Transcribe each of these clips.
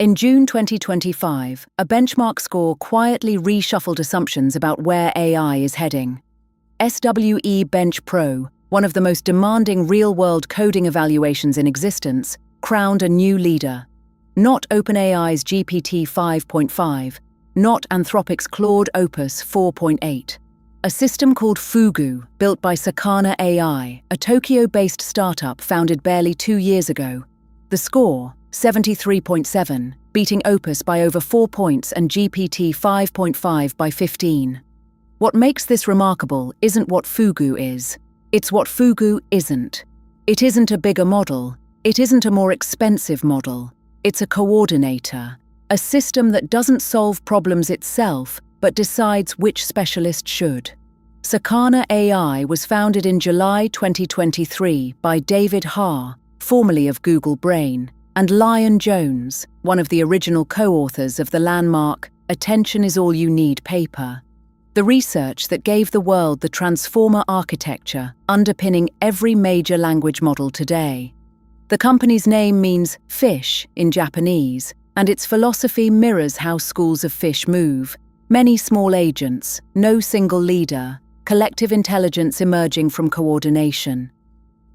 In June 2025, a benchmark score quietly reshuffled assumptions about where AI is heading. SWE-Bench Pro, one of the most demanding real-world coding evaluations in existence, crowned a new leader. Not OpenAI's GPT 5.5, not Anthropic's Claude Opus 4.8. A system called Fugu, built by Sakana AI, a Tokyo-based startup founded barely 2 years ago. The score, 73.7, beating Opus by over 4 points and GPT 5.5 by 15. What makes this remarkable isn't what Fugu is. It's what Fugu isn't. It isn't a bigger model. It isn't a more expensive model. It's a coordinator, a system that doesn't solve problems itself, but decides which specialist should. Sakana AI was founded in July 2023 by David Ha, formerly of Google Brain, and Lion Jones, one of the original co-authors of the landmark Attention is All You Need paper. The research that gave the world the transformer architecture underpinning every major language model today. The company's name means fish in Japanese, and its philosophy mirrors how schools of fish move. Many small agents, no single leader, collective intelligence emerging from coordination.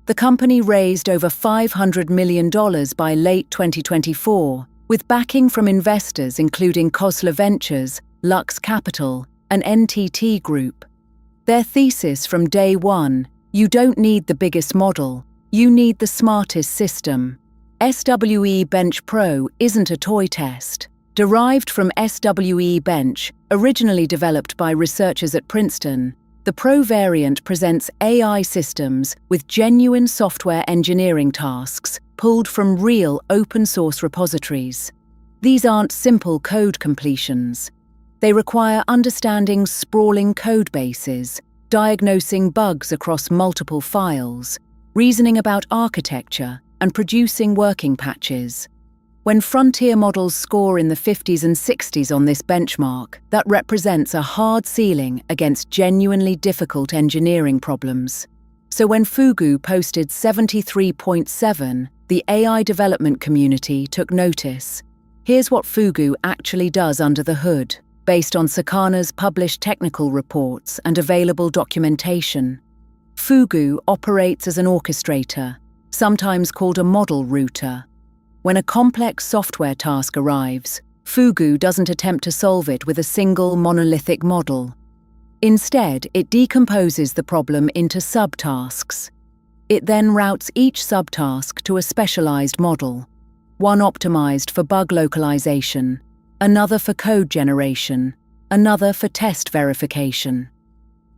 The company raised over $500 million by late 2024, with backing from investors including Khosla Ventures, Lux Capital, and NTT Group. Their thesis from day one: you don't need the biggest model, you need the smartest system. SWE-Bench Pro isn't a toy test. Derived from SWE-Bench, originally developed by researchers at Princeton, the Pro variant presents AI systems with genuine software engineering tasks pulled from real open-source repositories. These aren't simple code completions. They require understanding sprawling code bases, diagnosing bugs across multiple files, reasoning about architecture, and producing working patches. When frontier models score in the 50s and 60s on this benchmark, that represents a hard ceiling against genuinely difficult engineering problems. So when Fugu posted 73.7, the AI development community took notice. Here's what Fugu actually does under the hood, based on Sakana's published technical reports and available documentation. Fugu operates as an orchestrator, sometimes called a model router. When a complex software task arrives, Fugu doesn't attempt to solve it with a single monolithic model. Instead, it decomposes the problem into subtasks. It then routes each subtask to a specialized model, one optimized for bug localization, another for code generation, another for test verification.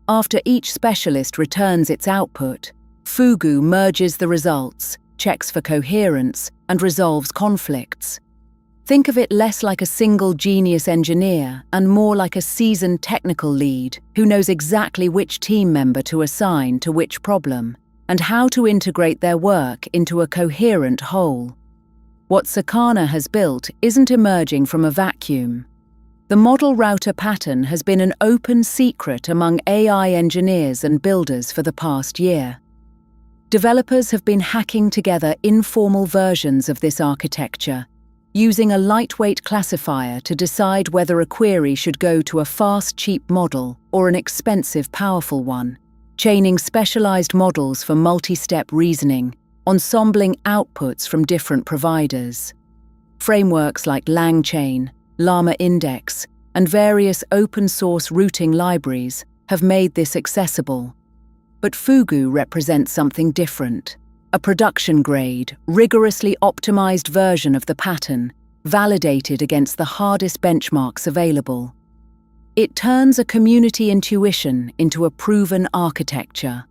After each specialist returns its output, Fugu merges the results, checks for coherence, and resolves conflicts. Think of it less like a single genius engineer and more like a seasoned technical lead who knows exactly which team member to assign to which problem and how to integrate their work into a coherent whole. What Sakana has built isn't emerging from a vacuum. The model router pattern has been an open secret among AI engineers and builders for the past year. Developers have been hacking together informal versions of this architecture, using a lightweight classifier to decide whether a query should go to a fast, cheap model or an expensive, powerful one, chaining specialized models for multi-step reasoning, ensembling outputs from different providers. Frameworks like LangChain, Llama Index, and various open-source routing libraries have made this accessible. But Fugu represents something different, a production-grade, rigorously optimized version of the pattern, validated against the hardest benchmarks available. It turns a community intuition into a proven architecture.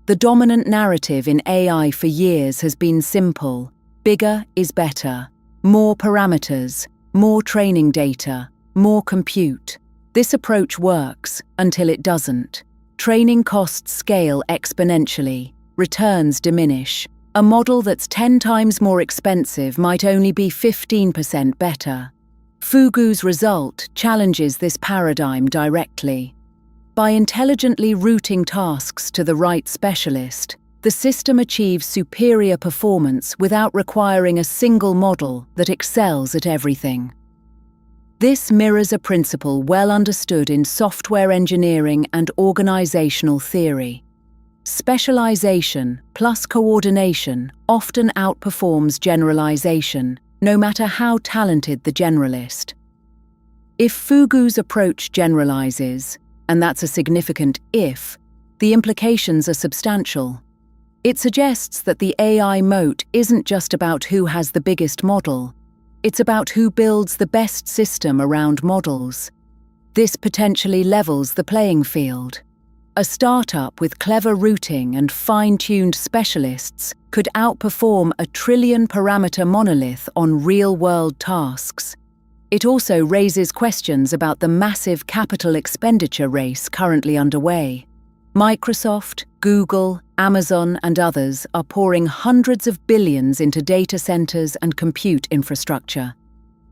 The dominant narrative in AI for years has been simple: bigger is better, more parameters, more training data, more compute. This approach works until it doesn't. Training costs scale exponentially, returns diminish. A model that's 10 times more expensive might only be 15% better. Fugu's result challenges this paradigm directly. By intelligently routing tasks to the right specialist, the The system achieves superior performance without requiring a single model that excels at everything. This mirrors a principle well understood in software engineering and organizational theory. Specialization plus coordination often outperforms generalization, no matter how talented the generalist. If Fugu's approach generalizes, and that's a significant if, the implications are substantial. It suggests that the AI moat isn't just about who has the biggest model, it's about who builds the best system around models. This potentially levels the playing field. A startup with clever routing and fine-tuned specialists could outperform a trillion-parameter monolith on real-world tasks. It also raises questions about the massive capital expenditure race currently underway. Microsoft, Google, Amazon, and others are pouring hundreds of billions into data centers and compute infrastructure.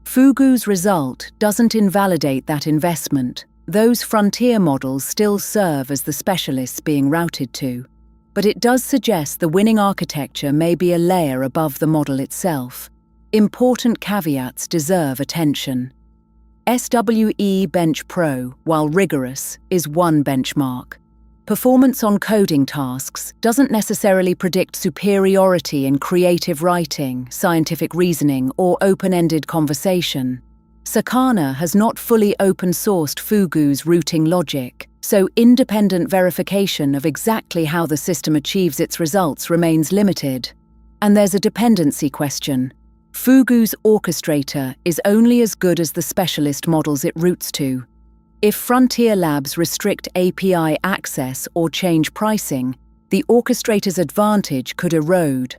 Fugu's result doesn't invalidate that investment. Those frontier models still serve as the specialists being routed to, but it does suggest the winning architecture may be a layer above the model itself. Important caveats deserve attention. SWE-Bench Pro, while rigorous, is one benchmark. Performance on coding tasks doesn't necessarily predict superiority in creative writing, scientific reasoning, or open-ended conversation. Sakana has not fully open-sourced Fugu's routing logic, so independent verification of exactly how the system achieves its results remains limited. And there's a dependency question. Fugu's orchestrator is only as good as the specialist models it routes to. If frontier labs restrict API access or change pricing, the orchestrator's advantage could erode.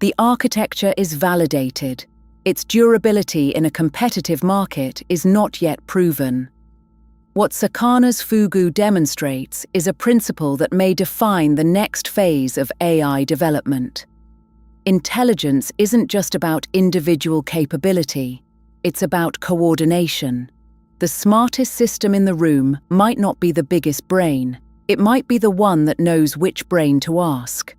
The architecture is validated. Its durability in a competitive market is not yet proven. What Sakana's Fugu demonstrates is a principle that may define the next phase of AI development. Intelligence isn't just about individual capability, it's about coordination. The smartest system in the room might not be the biggest brain, it might be the one that knows which brain to ask.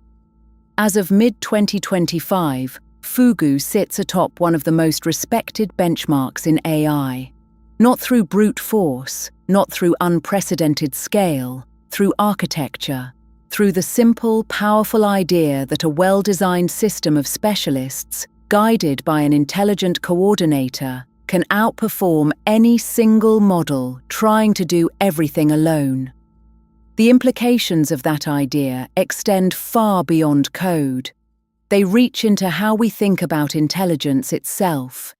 As of mid-2025, Fugu sits atop one of the most respected benchmarks in AI. Not through brute force, not through unprecedented scale, through architecture, through the simple, powerful idea that a well-designed system of specialists, guided by an intelligent coordinator, can outperform any single model trying to do everything alone. The implications of that idea extend far beyond code. They reach into how we think about intelligence itself.